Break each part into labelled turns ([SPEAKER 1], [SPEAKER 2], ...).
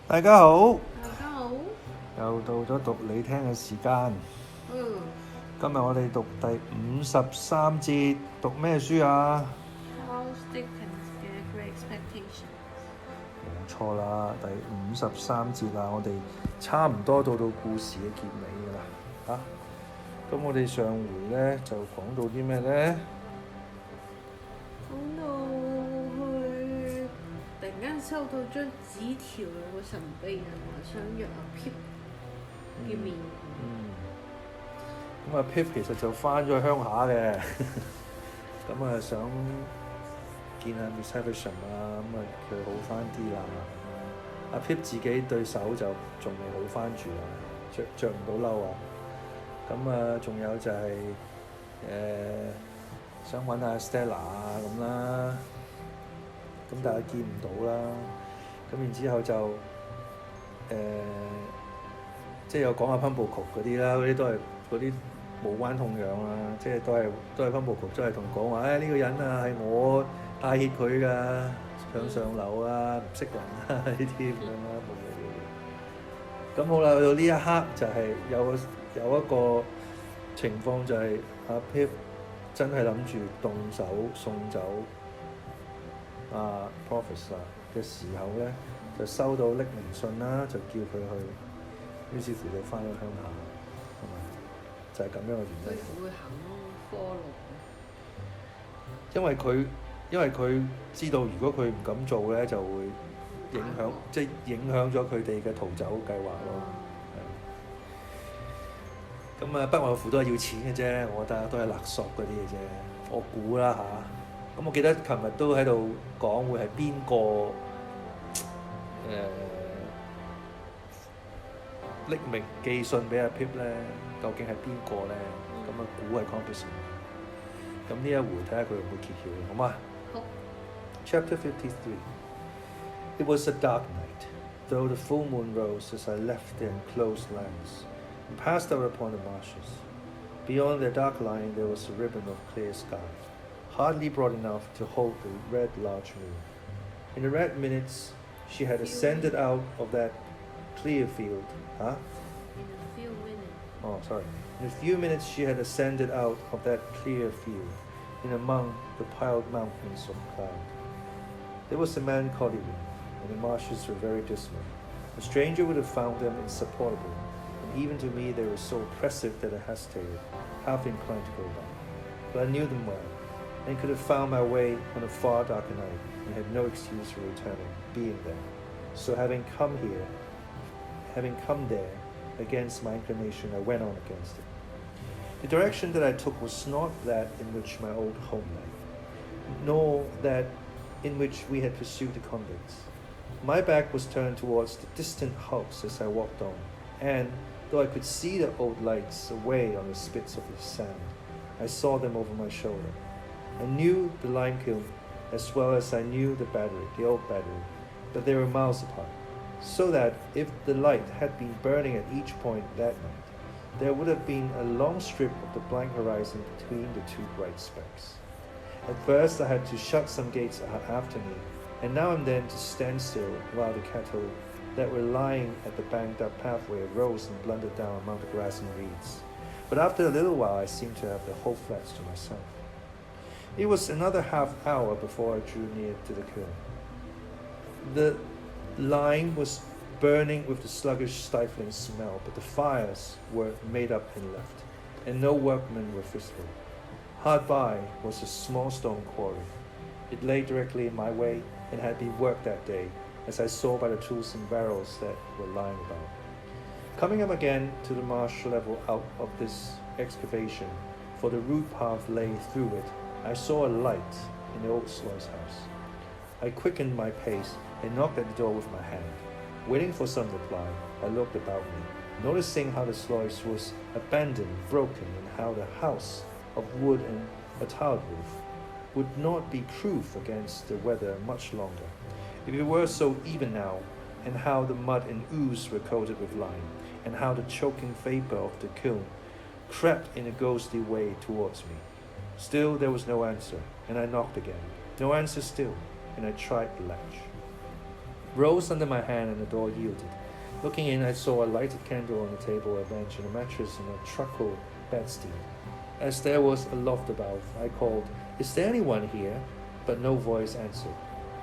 [SPEAKER 1] 大家好，
[SPEAKER 2] 大家好，
[SPEAKER 1] 又到咗讀你聽嘅時間。今日我哋讀第53節，讀咩書啊？
[SPEAKER 2] Dickens Great Expectations。
[SPEAKER 1] 冇錯啦，第53節啦，我哋差唔多到故事嘅結尾㗎啦。咁我哋上回呢就講到啲咩呢？
[SPEAKER 2] 講到佢突然間收到張紙條，有個神秘人話想約阿 pip 見面。
[SPEAKER 1] 咁阿 pip 其實就翻咗去鄉下嘅，咁啊想見下 Miss Havisham 啊，咁啊佢好翻啲啦。阿 pip 自己對手就仲未好翻住啊，着唔到褸啊。咁啊仲有就係、想揾下 Stella 啊咁啦，咁但係見唔到啦。咁然之後就即係有講下 Pumblecook 嗰啲啦，嗰啲都係嗰啲無關痛癢啦，即係都係 Pumblecook 都係同講話，呢個人啊係我帶挈佢㗎，想上樓啊，唔識人啊呢啲咁樣啦，冇嘢。咁好啦，去到呢一刻就係有一個情況就係阿 pip 真係諗住動手送走Professor 嘅時候咧，就收到匿名信啦，就叫佢去，於是乎就翻咗鄉下，係咪？就係咁樣嘅原因。
[SPEAKER 2] 佢會肯 follow。
[SPEAKER 1] 因為佢知道，如果佢唔咁做咧，就會影響咗佢哋嘅逃走計劃咯。咁不外乎都係要錢嘅啫，我覺得都係勒索嗰啲嘅啫，我估啦嚇。咁我記得琴日都喺度講會係邊個匿名寄信俾阿 pip 咧？究竟係邊個咧？咁估係 Compton。咁呢一回睇下佢會唔會揭曉，好嗎？
[SPEAKER 2] 好。
[SPEAKER 1] Chapter 53. It was a dark night, though the full moon rose as I left the enclosed lands and passed out upon the marshes. Beyond their dark line there was a ribbon of clear sky, hardly broad enough to hold the red large moon. In the red minutes she had ascended out of that clear field.
[SPEAKER 2] In a few minutes.
[SPEAKER 1] Oh, sorry. In a few minutes she had ascended out of that clear field, in among the piled mountains of cloud. There was a melancholy wind, and the marshes were very dismal. A stranger would have found them insupportable, and even to me they were so oppressive that I hesitated, half inclined to go back. But I knew them well, and could have found my way on a far darker night, and had no excuse for returning, being there. So having come there, against my inclination, I went on against it. The direction that I took was not that in which my old home lay, nor that in which we had pursued the convicts. My back was turned towards the distant hulks as I walked on, and, though I could see the old lights away on the spits of the sand, I saw them over my shoulder. I knew the lime kiln as well as I knew the old battery, but they were miles apart, so that if the light had been burning at each point that night, there would have been a long strip of the blank horizon between the two bright specks. At first I had to shut some gates after me, and now and then to stand still while the cattle that were lying at the banked-up pathway arose and blundered down among the grass and reeds. But after a little while I seemed to have the whole flats to myself. It was another half hour before I drew near to the kiln. The lime was burning with the sluggish, stifling smell, but the fires were made up and left, and no workmen were visible. Hard by was a small stone quarry. It lay directly in my way and had been worked that day, as I saw by the tools and barrels that were lying about. Coming up again to the marsh level out of this excavation, for the root path lay through it, I saw a light in the old Sloy's house. I quickened my pace and knocked at the door with my hand. Waiting for some reply, I looked about me, noticing how the Sloy's was abandoned, broken, and how the house of wood and a tiled roof would not be proof against the weather much longer, if it were so even now, and how the mud and ooze were coated with lime, and how the choking vapor of the kiln crept in a ghostly way towards me. Still there was no answer, and I knocked again. No answer still, and I tried the latch. rose under my hand and the door yielded. Looking in, I saw a lighted candle on the table, a bench, and a mattress and a truckle bedstead. As there was a loft above, I called, "Is there anyone here?" But no voice answered.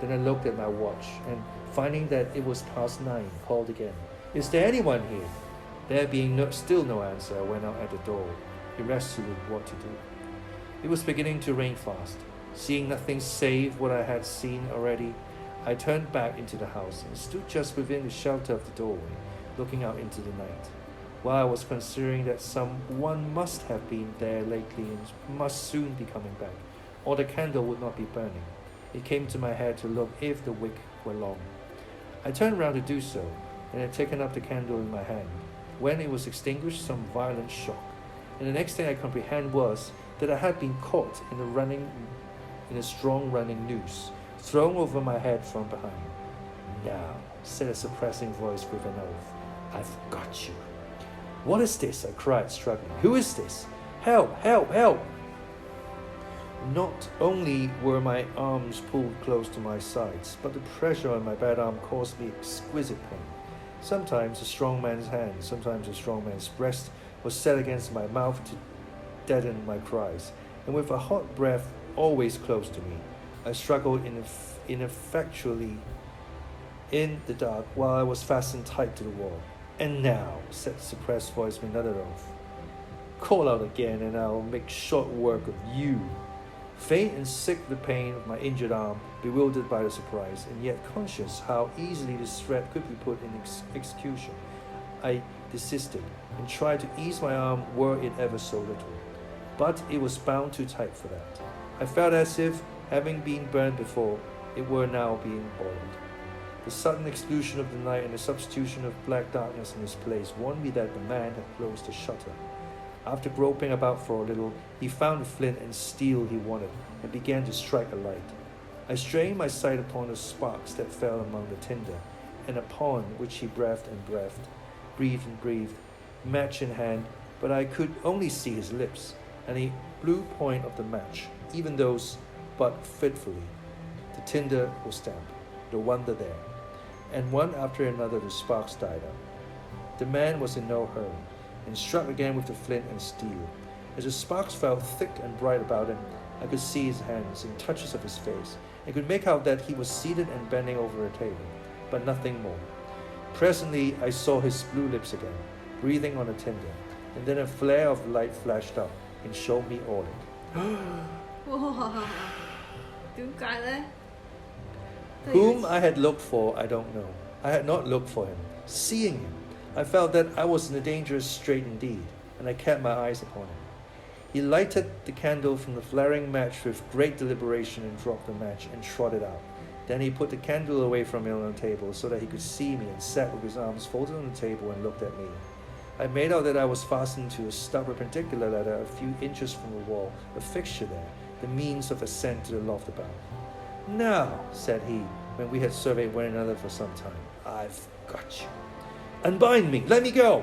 [SPEAKER 1] Then I looked at my watch, and finding that it was past 9, called again, "Is there anyone here?" There being still no answer, I went out at the door, irresolute what to do. It was beginning to rain fast. Seeing nothing save what I had seen already, I turned back into the house and stood just within the shelter of the doorway, looking out into the night. While I was considering that someone must have been there lately and must soon be coming back, or the candle would not be burning, it came to my head to look if the wick were long. I turned round to do so, and had taken up the candle in my hand, when it was extinguished some violent shock, and the next thing I comprehend was that I had been caught in a strong running noose, thrown over my head from behind. "Now," said a suppressing voice with an oath, "I've got you." "What is this?" I cried, struggling. "Who is this? Help, help, help!" Not only were my arms pulled close to my sides, but the pressure on my bad arm caused me exquisite pain. Sometimes a strong man's hand, sometimes a strong man's breast was set against my mouth to deaden my cries, and with a hot breath always close to me, I struggled ineffectually in the dark while I was fastened tight to the wall. "And now," said the suppressed voice with another oath, "call out again and I'll make short work of you." Faint and sick with the pain of my injured arm, bewildered by the surprise, and yet conscious how easily this threat could be put in execution, I desisted and tried to ease my arm were it ever so little. But it was bound too tight for that. I felt as if, having been burned before, it were now being boiled. The sudden exclusion of the night and the substitution of black darkness in its place warned me that the man had closed the shutter. After groping about for a little, he found the flint and steel he wanted, and began to strike a light. I strained my sight upon the sparks that fell among the tinder, and upon which he breathed and breathed, match in hand, but I could only see his lips, and the blue point of the match, even those but fitfully. The tinder was damp, no wonder there, and one after another the sparks died out. The man was in no hurry, and struck again with the flint and steel. As the sparks fell thick and bright about him, I could see his hands and touches of his face, and could make out that he was seated and bending over a table, but nothing more. Presently I saw his blue lips again, breathing on the tinder, and then a flare of light flashed up and showed me all it.
[SPEAKER 2] 哇！點解呢？
[SPEAKER 1] Whom I had looked for, I don't know. I had not looked for him. Seeing him, I felt that I was in a dangerous strait indeed, and I kept my eyes upon him. He lighted the candle from the flaring match with great deliberation and dropped the match and trotted out. Then he put the candle away from me on the table so that he could see me, and sat with his arms folded on the table and looked at me. I made out that I was fastened to a stub perpendicular ladder a few inches from the wall, a fixture there, the means of ascent to the loft above. "Now," said he, when we had surveyed one another for some time, "I've got you. Unbind me, let me go."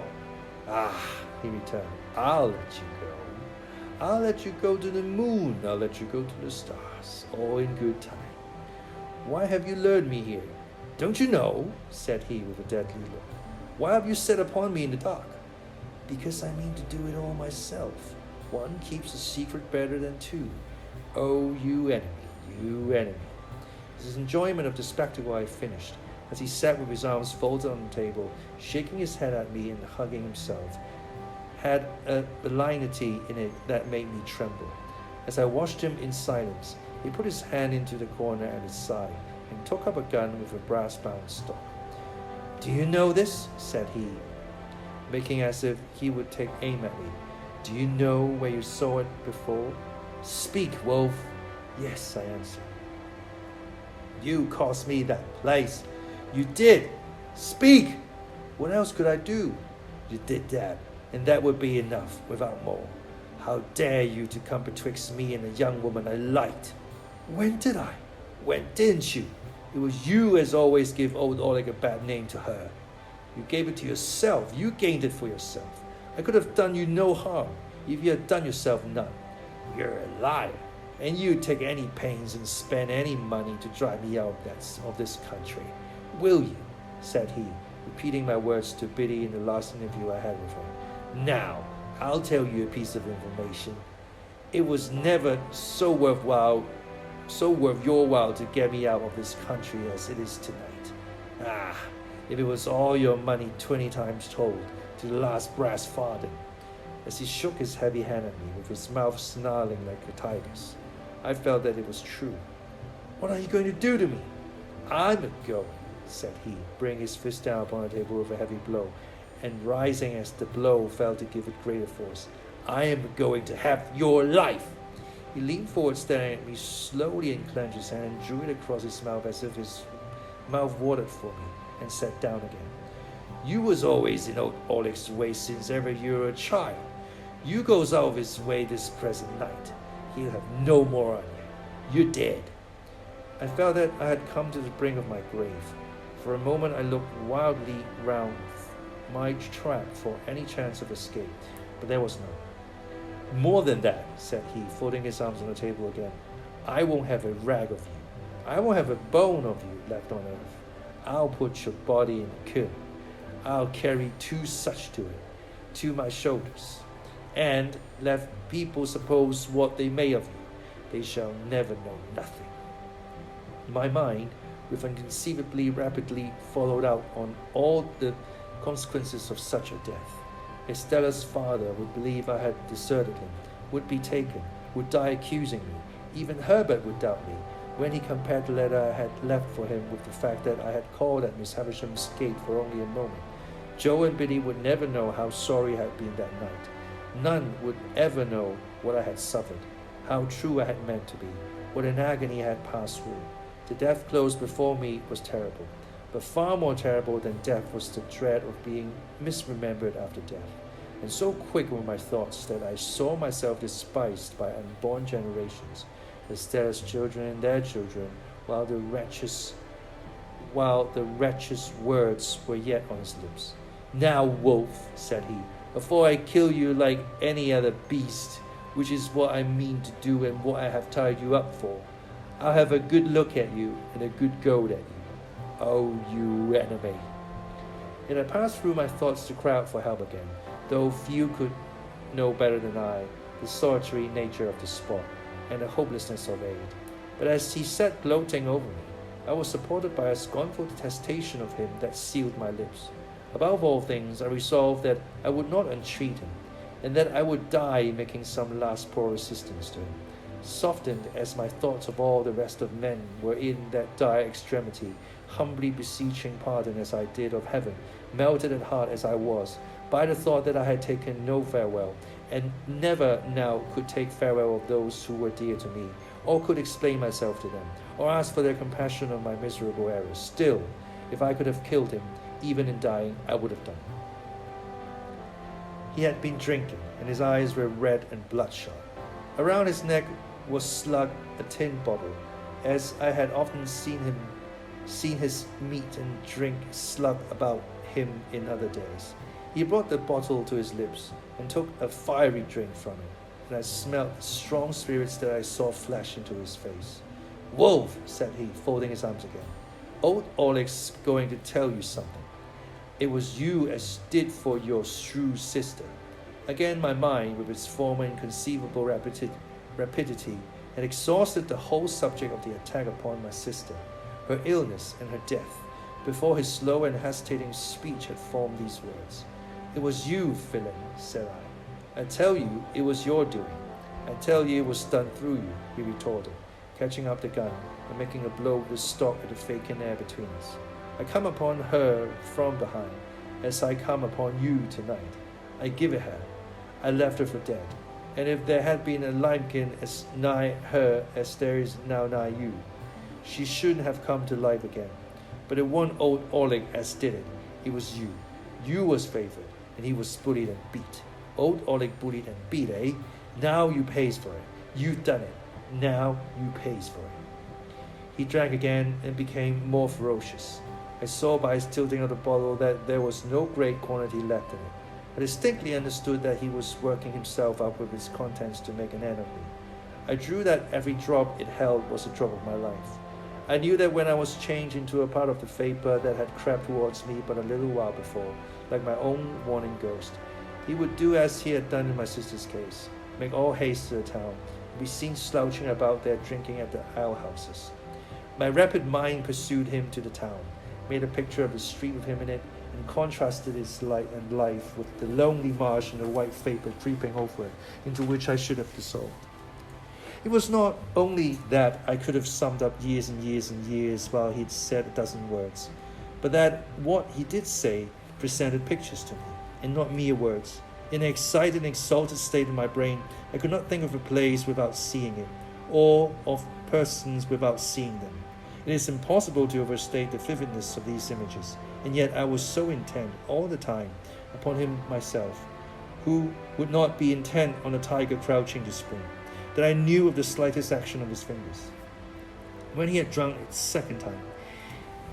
[SPEAKER 1] "Ah," he returned, "I'll let you go. I'll let you go to the moon, I'll let you go to the stars, all in good time. Why have you lured me here? Don't you know?" said he with a deadly look. "Why have you set upon me in the dark?" "Because I mean to do it all myself. One keeps a secret better than two. Oh, you enemy, you enemy." His enjoyment of the spectacle I finished, as he sat with his arms folded on the table, shaking his head at me and hugging himself, had a benignity in it that made me tremble. As I watched him in silence, he put his hand into the corner at his side and took up a gun with a brass-bound stock. "Do you know this?" said he, making as if he would take aim at me. "Do you know where you saw it before? Speak, wolf." "Yes," I answered. "You cost me that place. You did. Speak. What else could I do? You did that, and that would be enough, without more. How dare you to come betwixt me and a young woman I liked?" "When did I?" "When didn't you? It was you as always give old Oleg a bad name to her. You gave it to yourself. You gained it for yourself. I could have done you no harm, if you had done yourself none. You're a liar, and you take any pains and spend any money to drive me out of this country. Will you? Said he, repeating my words to Biddy in the last interview I had with her. Now, I'll tell you a piece of information. It was never so worth your while to get me out of this country as it is tonight. If it was all your money 20 times told, to the last brass farthing. As he shook his heavy hand at me, with his mouth snarling like a tiger's, I felt that it was true. What are you going to do to me? I'm a going, said he, bringing his fist down upon the table with a heavy blow, and rising as the blow fell to give it greater force. I am going to have your life. He leaned forward, staring at me slowly, and clenched his hand and drew it across his mouth as if his mouth watered for me, and sat down again. You was always in old Oleg's way since ever you were a child. You goes out of his way this present night. He'll have no more on you. You're dead. I felt that I had come to the brink of my grave. For a moment I looked wildly round my track for any chance of escape, but there was none. More than that, said he, folding his arms on the table again, I won't have a rag of you. I won't have a bone of you left on earth. I'll put your body in a kiln. I'll carry two such to it, to my shoulders, and let people suppose what they may of you. They shall never know nothing. My mind, with inconceivably rapidly, followed out on all the consequences of such a death. Estella's father would believe I had deserted him, would be taken, would die accusing me. Even Herbert would doubt me, when he compared the letter I had left for him with the fact that I had called at Miss Havisham's gate for only a moment. Joe and Biddy would never know how sorry I had been that night. None would ever know what I had suffered, how true I had meant to be, what an agony I had passed through. The death close before me was terrible, but far more terrible than death was the dread of being misremembered after death. And so quick were my thoughts that I saw myself despised by unborn generations, Estella's children and their children, while the wretched words were yet on his lips. Now, wolf, said he, before I kill you like any other beast, which is what I mean to do and what I have tied you up for, I'll have a good look at you and a good goad at you. Oh, you enemy. It had passed through my thoughts to cry out for help again, though few could know better than I the solitary nature of the spot and the hopelessness of aid. But as he sat gloating over me, I was supported by a scornful detestation of him that sealed my lips. Above all things, I resolved that I would not entreat him, and that I would die making some last poor resistance to him. Softened as my thoughts of all the rest of men were in that dire extremity, humbly beseeching pardon as I did of heaven, melted at heart as I was, by the thought that I had taken no farewell, and never now could take farewell of those who were dear to me, or could explain myself to them, or ask for their compassion on my miserable errors. Still, if I could have killed him, even in dying, I would have done. He had been drinking, and his eyes were red and bloodshot. Around his neck was slung a tin bottle, as I had often seen his meat and drink slung about him in other days. He brought the bottle to his lips, and took a fiery drink from it, and I smelt the strong spirits that I saw flash into his face. Wolf, said he, folding his arms again, old Oleg's going to tell you something. It was you as did for your shrew sister. Again my mind, with its former inconceivable rapidity, had exhausted the whole subject of the attack upon my sister, her illness and her death, before his slow and hesitating speech had formed these words. It was you, villain, said I. I tell you it was your doing. I tell you it was done through you, he retorted, catching up the gun and making a blow with the stock at the vacant air between us. I come upon her from behind, as I come upon you tonight. I give it her. I left her for dead, and if there had been a lambkin as nigh her as there is now nigh you, she shouldn't have come to life again. But it wasn't old Oleg as did it. It was you. You was favored, and he was bullied and beat. Old Oleg bullied and beat, eh? Now you pays for it. You've done it. Now you pays for it. He drank again and became more ferocious. I saw by his tilting of the bottle that there was no great quantity left in it. I distinctly understood that he was working himself up with its contents to make an end of me. I drew that every drop it held was a drop of my life. I knew that when I was changed into a part of the vapor that had crept towards me but a little while before, like my own warning ghost, he would do as he had done in my sister's case, make all haste to the town, and be seen slouching about there drinking at the alehouses. My rapid mind pursued him to the town, made a picture of the street with him in it, and contrasted its light and life with the lonely marsh and the white vapor creeping over it, into which I should have dissolved. It was not only that I could have summed up years and years and years while he'd said a dozen words, but that what he did say presented pictures to me, and not mere words. In an excited and exalted state in my brain, I could not think of a place without seeing it, or of persons without seeing them. It is impossible to overstate the vividness of these images, and yet I was so intent all the time upon him myself, who would not be intent on a tiger crouching to spring, that I knew of the slightest action of his fingers. When he had drunk it second time,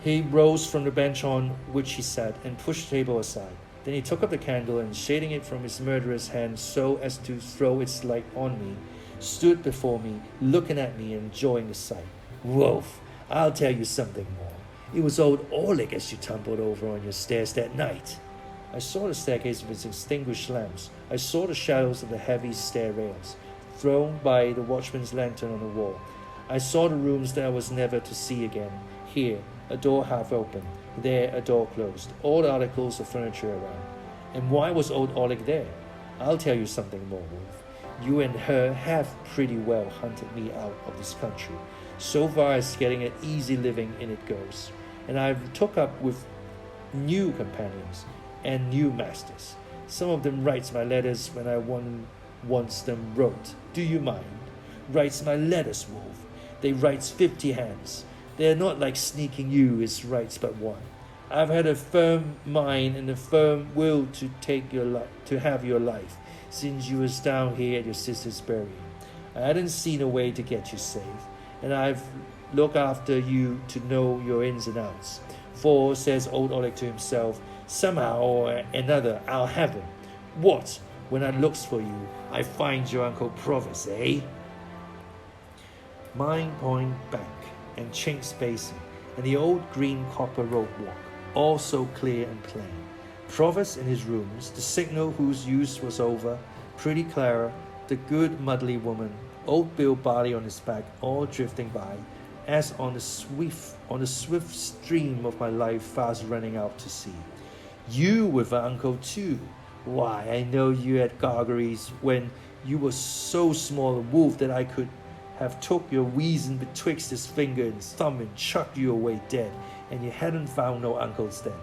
[SPEAKER 1] he rose from the bench on which he sat and pushed the table aside. Then he took up the candle and, shading it from his murderous hand so as to throw its light on me, stood before me, looking at me and enjoying the sight. Wolf, I'll tell you something more. It was old Orlick as you tumbled over on your stairs that night. I saw the staircase with its extinguished lamps. I saw the shadows of the heavy stair rails, thrown by the watchman's lantern on the wall. I saw the rooms that I was never to see again. Here, a door half open. There, a door closed. All the articles of furniture around. And why was old Orlick there? I'll tell you something more, Wolf. You and her have pretty well hunted me out of this country, so far as getting an easy living in it goes. And I took up with new companions and new masters. Some of them writes my letters when I once them wrote. Do you mind? Writes my letters, Wolf. They writes 50 hands. They're not like sneaking you is writes but one. I've had a firm mind and a firm will to take to have your life since you was down here at your sister's burying. I hadn't seen a way to get you safe, and I've looked after you to know your ins and outs. For, says old Orlick to himself, somehow or another I'll have him. What? When I looks for you, I find your Uncle Provis, eh? Mine Point Bank and Chinks Basin and the old green copper road walk, all so clear and plain. Provis in his rooms, the signal whose use was over, pretty Clara, the good muddly woman, old Bill Barley on his back, all drifting by, as on the swift stream of my life fast running out to sea. You with an uncle too. Why, I know you at Gargery's when you were so small a wolf that I could have took your weazen betwixt his finger and thumb and chucked you away dead, and you hadn't found no uncles then.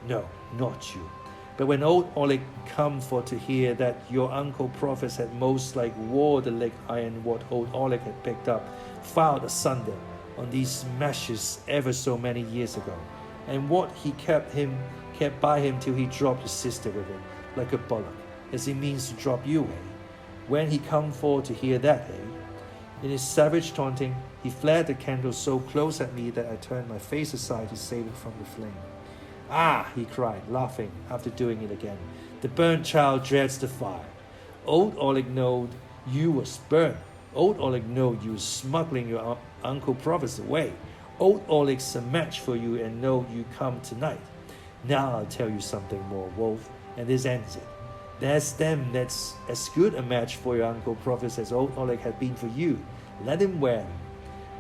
[SPEAKER 1] No, not you. But when old Orlick come for to hear that your Uncle Provis had most like wore the leg iron what old Orlick had picked up, filed asunder on these meshes ever so many years ago, and what he kept by him till he dropped his sister with it, like a bullock, as he means to drop you, eh? When he come for to hear that, eh? In his savage taunting, he flared the candle so close at me that I turned my face aside to save it from the flame. Ah, he cried, laughing, after doing it again. The burnt child dreads the fire. Old Orlick knowed you was burnt. Old Orlick knowed you was smuggling your Uncle Provis away. Old Orlick's a match for you and know you come tonight. Now I'll tell you something more, Wolf, and this ends it. There's them that's as good a match for your Uncle Provis as old Orlick had been for you. Let him wear them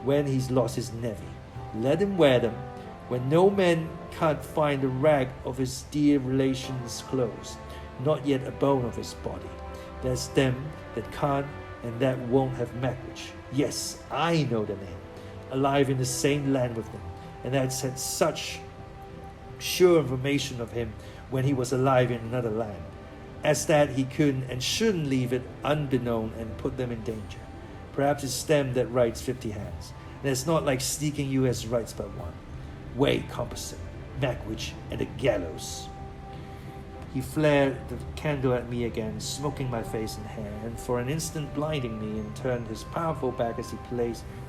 [SPEAKER 1] when he's lost his nevy. Let him wear them when no man can't find a rag of his dear relation's clothes, not yet a bone of his body. There's them that can't and that won't have Magwitch. Yes, I know the name. Alive in the same land with them, and that's had such sure information of him when he was alive in another land, as that he couldn't and shouldn't leave it unbeknown and put them in danger. Perhaps it's them that writes 50 hands, and it's not like sneaking you as writes but one. Way composite, Magwitch, and the gallows. He flared the candle at me again, smoking my face and hair, and for an instant blinding me, and turned his powerful back as he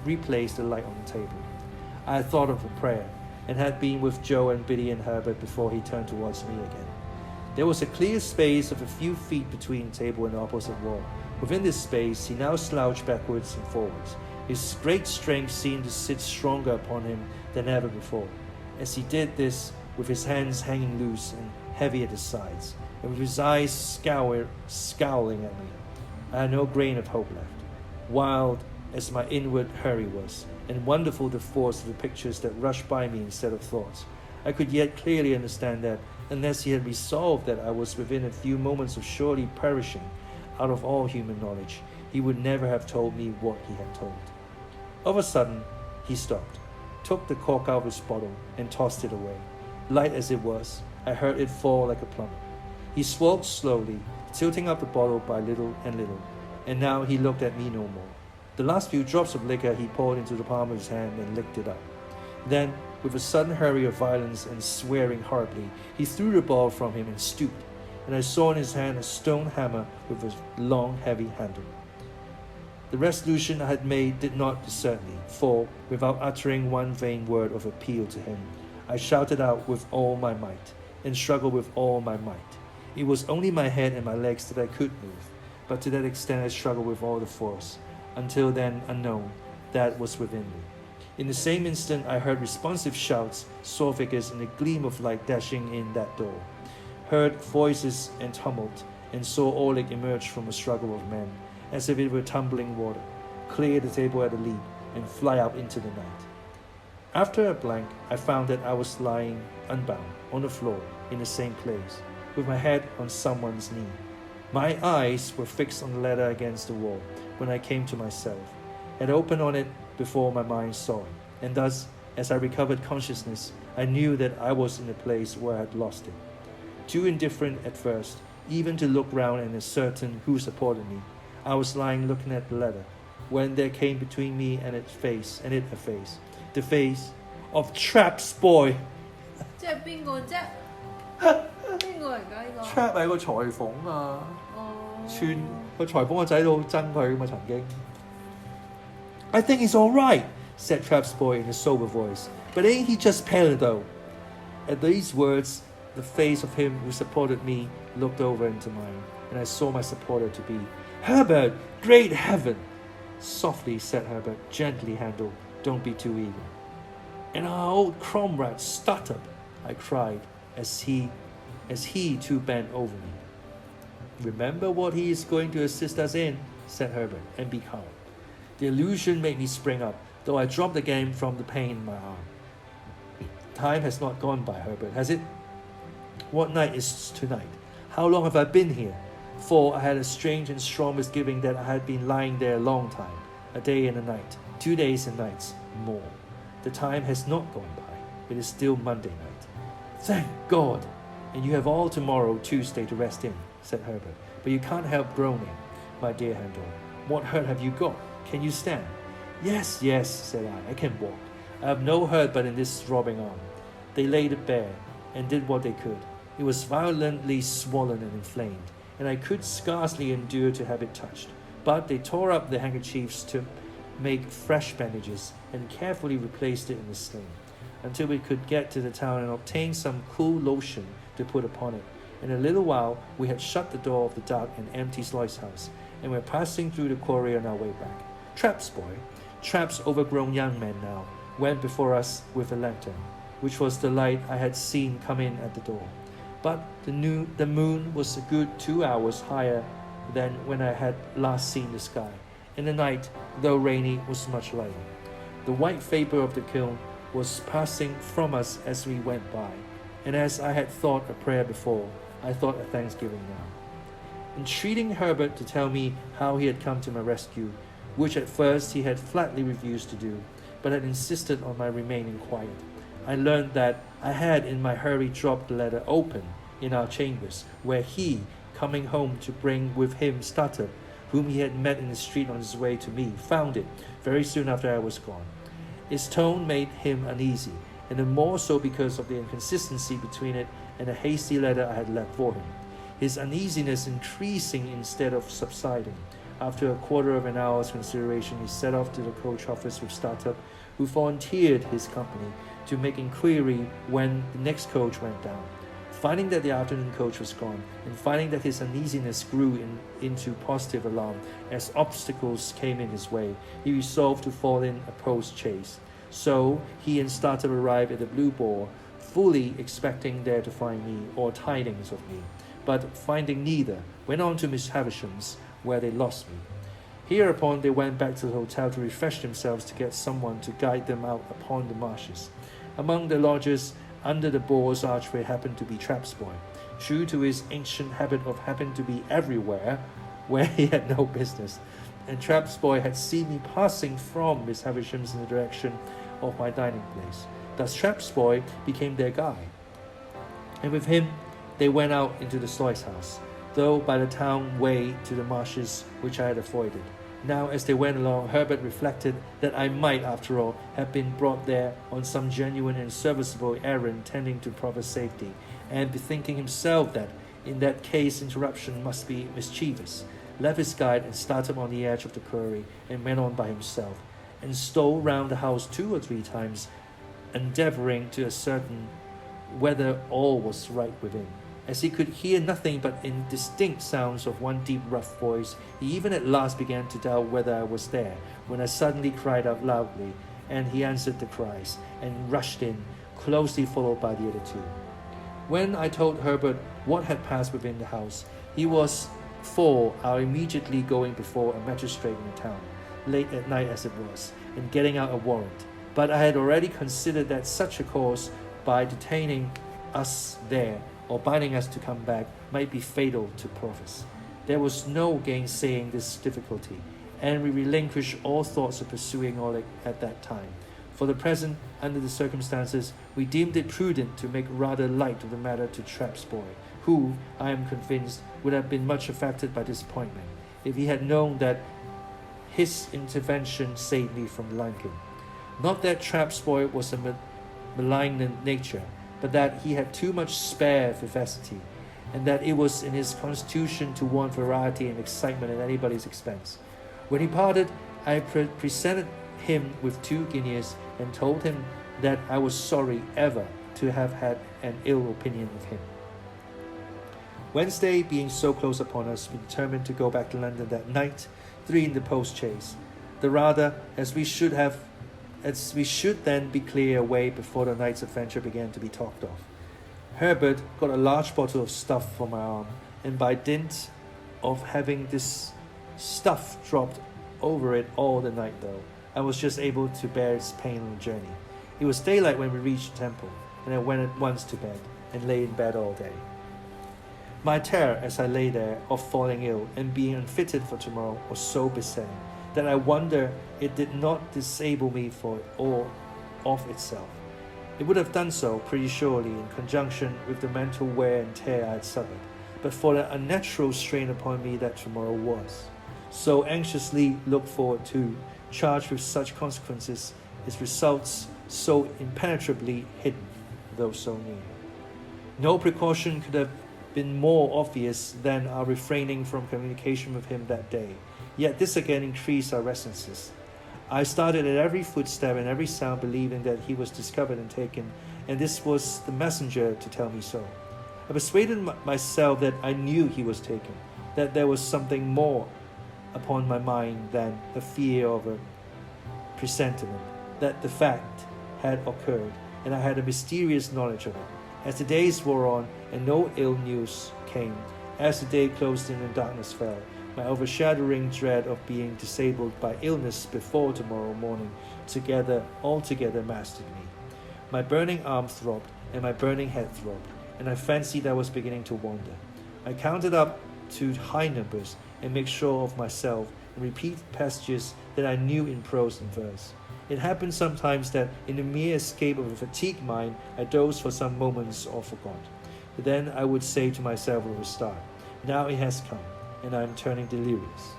[SPEAKER 1] replaced the light on the table. I had thought of a prayer, and had been with Joe and Biddy and Herbert before he turned towards me again. There was a clear space of a few feet between the table and the opposite wall. Within this space, he now slouched backwards and forwards, His great strength seemed to sit stronger upon him than ever before, as he did this with his hands hanging loose and heavy at his sides, and with his eyes scowling at me. I had no grain of hope left. Wild as my inward hurry was, and wonderful the force of the pictures that rushed by me instead of thoughts, I could yet clearly understand that, unless he had resolved that I was within a few moments of surely perishing out of all human knowledge, he would never have told me what he had told. Of a sudden, he stopped, took the cork out of his bottle, and tossed it away. Light as it was, I heard it fall like a plummet. He swallowed slowly, tilting up the bottle by little and little, and now he looked at me no more. The last few drops of liquor he poured into the palm of his hand and licked it up. Then, with a sudden hurry of violence and swearing horribly, he threw the bottle from him and stooped, and I saw in his hand a stone hammer with a long, heavy handle. The resolution I had made did not desert me, for, without uttering one vain word of appeal to him, I shouted out with all my might, and struggled with all my might. It was only my head and my legs that I could move, but to that extent I struggled with all the force, until then unknown, that was within me. In the same instant I heard responsive shouts, saw figures, and a gleam of light dashing in that door, heard voices and tumult, and saw Oleg emerge from a struggle of men, as if it were tumbling water, clear the table at a leap, and fly out into the night. After a blank, I found that I was lying unbound on the floor in the same place, with my head on someone's knee. My eyes were fixed on the ladder against the wall when I came to myself, had opened on it before my mind saw it, and thus, as I recovered consciousness, I knew that I was in a place where I had lost it. Too indifferent at first, even to look round and ascertain who supported me, I was lying looking at the ladder, when there came between me and it a face, the face of Trap's boy.
[SPEAKER 2] 即係邊個啫？邊個嚟㗎？呢個
[SPEAKER 1] Trap 係個裁縫啊，串個裁縫個仔都好憎佢㗎嘛，曾經。I think he's all right, said Trap's boy in a sober voice, but ain't he just pale though? At these words, the face of him who supported me looked over into mine, and I saw my supporter to be Herbert, great heaven! Softly, said Herbert, gently handled, don't be too eager. And our old comrade stuttered, I cried, as he too bent over me. Remember what he is going to assist us in, said Herbert, and be calm. The illusion made me spring up, though I dropped again from the pain in my arm. Time has not gone by, Herbert, has it? What night is tonight? How long have I been here? For I had a strange and strong misgiving that I had been lying there a long time, a day and a night, 2 days and nights, more. The time has not gone by. It is still Monday night. Thank God! And you have all tomorrow, Tuesday, to rest in, said Herbert. But you can't help groaning, my dear Handel. What hurt have you got? Can you stand? Yes, said I can walk. I have no hurt but in this throbbing arm. They laid it bare, and did what they could. It was violently swollen and inflamed, and I could scarcely endure to have it touched. But they tore up the handkerchiefs to make fresh bandages, and carefully replaced it in the sling, until we could get to the town and obtain some cool lotion to put upon it. In a little while we had shut the door of the dark and empty slice house, and were passing through the quarry on our way back. Trap's overgrown young man now, went before us with a lantern, which was the light I had seen come in at the door. But the moon was a good 2 hours higher than when I had last seen the sky, and the night, though rainy, was much lighter. The white vapor of the kiln was passing from us as we went by, and as I had thought a prayer before, I thought a thanksgiving now. Entreating Herbert to tell me how he had come to my rescue, which at first he had flatly refused to do, but had insisted on my remaining quiet, I learned that I had in my hurry dropped the letter open in our chambers, where he, coming home to bring with him Stutter, whom he had met in the street on his way to me, found it very soon after I was gone. Its tone made him uneasy, and the more so because of the inconsistency between it and a hasty letter I had left for him, his uneasiness increasing instead of subsiding. After a quarter of an hour's consideration, he set off to the coach office with Startup, who volunteered his company to make inquiry when the next coach went down. Finding that the afternoon coach was gone, and finding that his uneasiness grew into positive alarm as obstacles came in his way, he resolved to fall in a post-chaise. So he and Startup arrived at the Blue Boar, fully expecting there to find me, or tidings of me, but finding neither, went on to Miss Havisham's, where they lost me. Hereupon they went back to the hotel to refresh themselves to get someone to guide them out upon the marshes. Among the lodgers under the Boar's archway happened to be Trapp's boy, true to his ancient habit of happening to be everywhere where he had no business, and Trapp's boy had seen me passing from Miss Havisham's in the direction of my dining place. Thus Trapp's boy became their guide, and with him they went out into the Sloy's house, though by the town way to the marshes which I had avoided. Now, as they went along, Herbert reflected that I might, after all, have been brought there on some genuine and serviceable errand tending to proper safety, and bethinking himself that, in that case, interruption must be mischievous, left his guide and started on the edge of the prairie, and went on by himself, and stole round the house 2 or 3 times, endeavouring to ascertain whether all was right within. As he could hear nothing but indistinct sounds of one deep rough voice, he even at last began to doubt whether I was there, when I suddenly cried out loudly, and he answered the cries, and rushed in, closely followed by the other 2. When I told Herbert what had passed within the house, he was for our immediately going before a magistrate in the town, late at night as it was, and getting out a warrant. But I had already considered that such a course, by detaining us there, or binding us to come back, might be fatal to progress. There was no gainsaying this difficulty, and we relinquished all thoughts of pursuing Oleg at that time. For the present, under the circumstances, we deemed it prudent to make rather light of the matter to Trapp's boy, who, I am convinced, would have been much affected by disappointment, if he had known that his intervention saved me from languishing. Not that Trapp's boy was a malignant nature, but that he had too much spare vivacity, and that it was in his constitution to want variety and excitement at anybody's expense. When he parted, I presented him with 2 guineas, and told him that I was sorry ever to have had an ill opinion of him. Wednesday being so close upon us, we determined to go back to London that night, 3 in the post-chaise, the rather as we should then be clear away before the night's adventure began to be talked of. Herbert got a large bottle of stuff for my arm, and by dint of having this stuff dropped over it all the night though, I was just able to bear its pain on the journey. It was daylight when we reached the temple, and I went at once to bed, and lay in bed all day. My terror, as I lay there, of falling ill and being unfitted for tomorrow was so besetting, that I wonder it did not disable me for or of itself. It would have done so, pretty surely, in conjunction with the mental wear and tear I had suffered, but for the unnatural strain upon me that tomorrow was, so anxiously looked forward to, charged with such consequences, its results so impenetrably hidden, though so near. No precaution could have been more obvious than our refraining from communication with him that day. Yet this again increased our resistances. I started at every footstep and every sound, believing that he was discovered and taken, and this was the messenger to tell me so. I persuaded myself that I knew he was taken, that there was something more upon my mind than the fear of a presentiment, that the fact had occurred, and I had a mysterious knowledge of it. As the days wore on, and no ill news came, as the day closed in and darkness fell, my overshadowing dread of being disabled by illness before tomorrow morning altogether mastered me. My burning arm throbbed, and my burning head throbbed, and I fancied I was beginning to wander. I counted up to high numbers, and make sure of myself, and repeat passages that I knew in prose and verse. It happened sometimes that, in the mere escape of a fatigued mind, I dozed for some moments or forgot. But then I would say to myself with a start, now it has come, and I am turning delirious.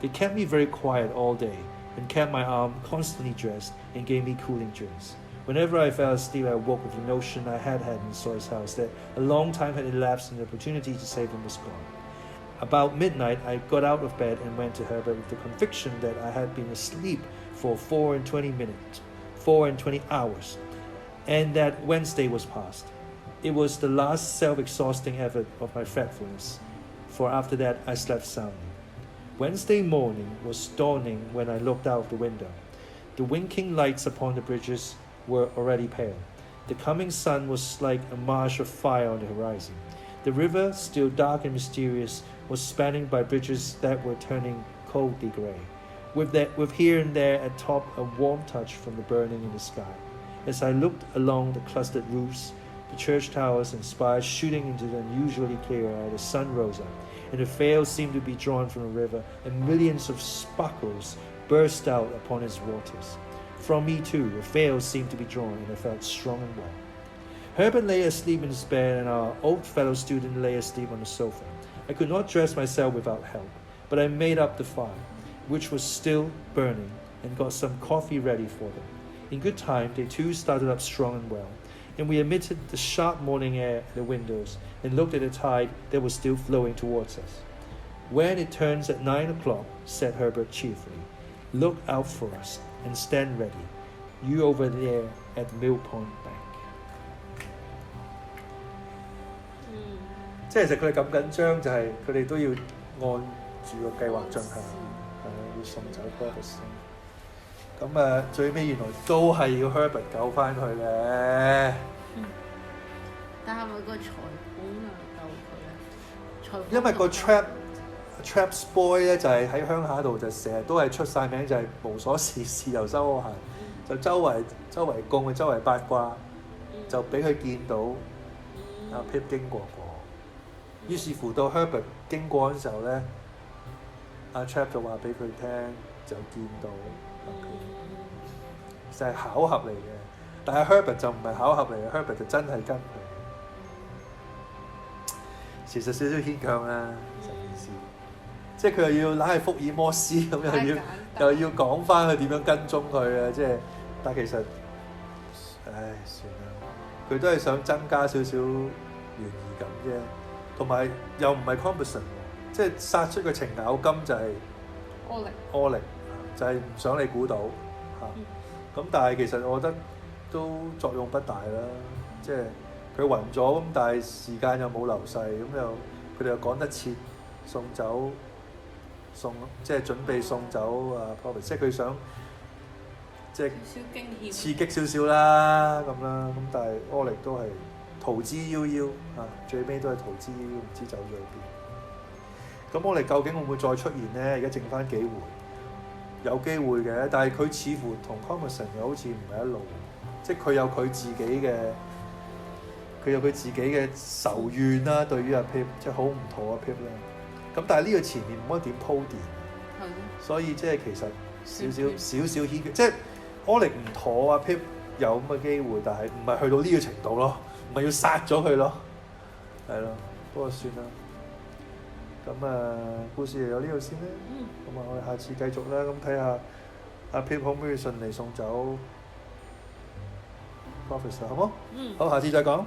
[SPEAKER 1] It kept me very quiet all day, and kept my arm constantly dressed, and gave me cooling drinks. Whenever I fell asleep, I woke with the notion I had in Soy's house, that a long time had elapsed and the opportunity to save him was gone. About midnight, I got out of bed and went to Herbert with the conviction that I had been asleep for 24 hours, and that Wednesday was past. it was the last self-exhausting effort of my fretfulness, for after that I slept soundly. Wednesday morning was dawning when I looked out of the window. The winking lights upon the bridges were already pale. The coming sun was like a marsh of fire on the horizon. The river, still dark and mysterious, was spanned by bridges that were turning coldly grey, with here and there at top a warm touch from the burning in the sky. As I looked along the clustered roofs, the church towers and spires shooting into the unusually clear air, the sun rose up, and the veil seemed to be drawn from the river, and millions of sparkles burst out upon its waters. From me too, the veil seemed to be drawn, and I felt strong and well. Herbert lay asleep in his bed, and our old fellow student lay asleep on the sofa. I could not dress myself without help, but I made up the fire, which was still burning, and got some coffee ready for them. In good time, they too started up strong and well, and we admitted the sharp morning air at the windows and looked at the tide that was still flowing towards us. When it turns at 9 o'clock, said Herbert cheerfully, look out for us and stand ready. You over there at Mill Pond Bank. 即係其實佢哋咁緊張，就係佢哋都要按住個計劃進行，要送走 Herbert。咁最尾原來都係要 Herbert 救翻佢嘅。
[SPEAKER 2] 但係咪個裁判啊救佢啊？
[SPEAKER 1] 因為個 traps boy 咧就係喺鄉下度就成日都係出晒名，就係無所事事遊手好閒，就周圍供周圍八卦，就俾佢見到阿 Pip 經過過。於是乎到 Herbert 經過嗰陣時候咧，阿 Trap 就話俾佢聽，就見到佢，就係巧合嚟嘅。但係 Herbert 就唔係巧合嚟嘅 ，Herbert 就真係跟佢。其實少少牽強啦，成件事。即係佢又要揦係福爾摩斯咁，又要講翻佢點樣跟蹤佢啊！即係，但係其實，唉，算啦，佢都係想增加少少懸疑感啫。同埋又唔係 Comparison， 即係殺出個程咬金就係柯力，就係唔想你估到嚇。咁但係其實我覺得都作用不大啦，即係佢暈咗咁，但係時間又冇流逝，咁又佢哋又趕得切送走，即係準備送走啊 Prophet， 即係佢想即係刺激少少啦咁啦，咁但係柯力都係逃之夭夭嚇，最尾都係逃之夭夭，唔知走咗去邊。咁我哋究竟會唔會再出現呢？而家剩翻幾回，有機會嘅，但係佢似乎同 Commerson 又好似唔係一路，即係佢有佢自己嘅仇怨啦，對於阿 Pip 即係好唔妥阿 Pip 啦。咁但係呢個前面冇乜點鋪墊，所以即係其實少少牽強，即係柯力唔妥阿 Pip 有咁嘅機會，但係唔係去到呢個程度咯。唔係要殺咗佢咯，係咯，不過算啦。咁故事就有呢度先啦。咁我哋下次繼續啦。咁睇下阿 Pip 可唔可以順利送走 Professor 好冇？好，下次再講。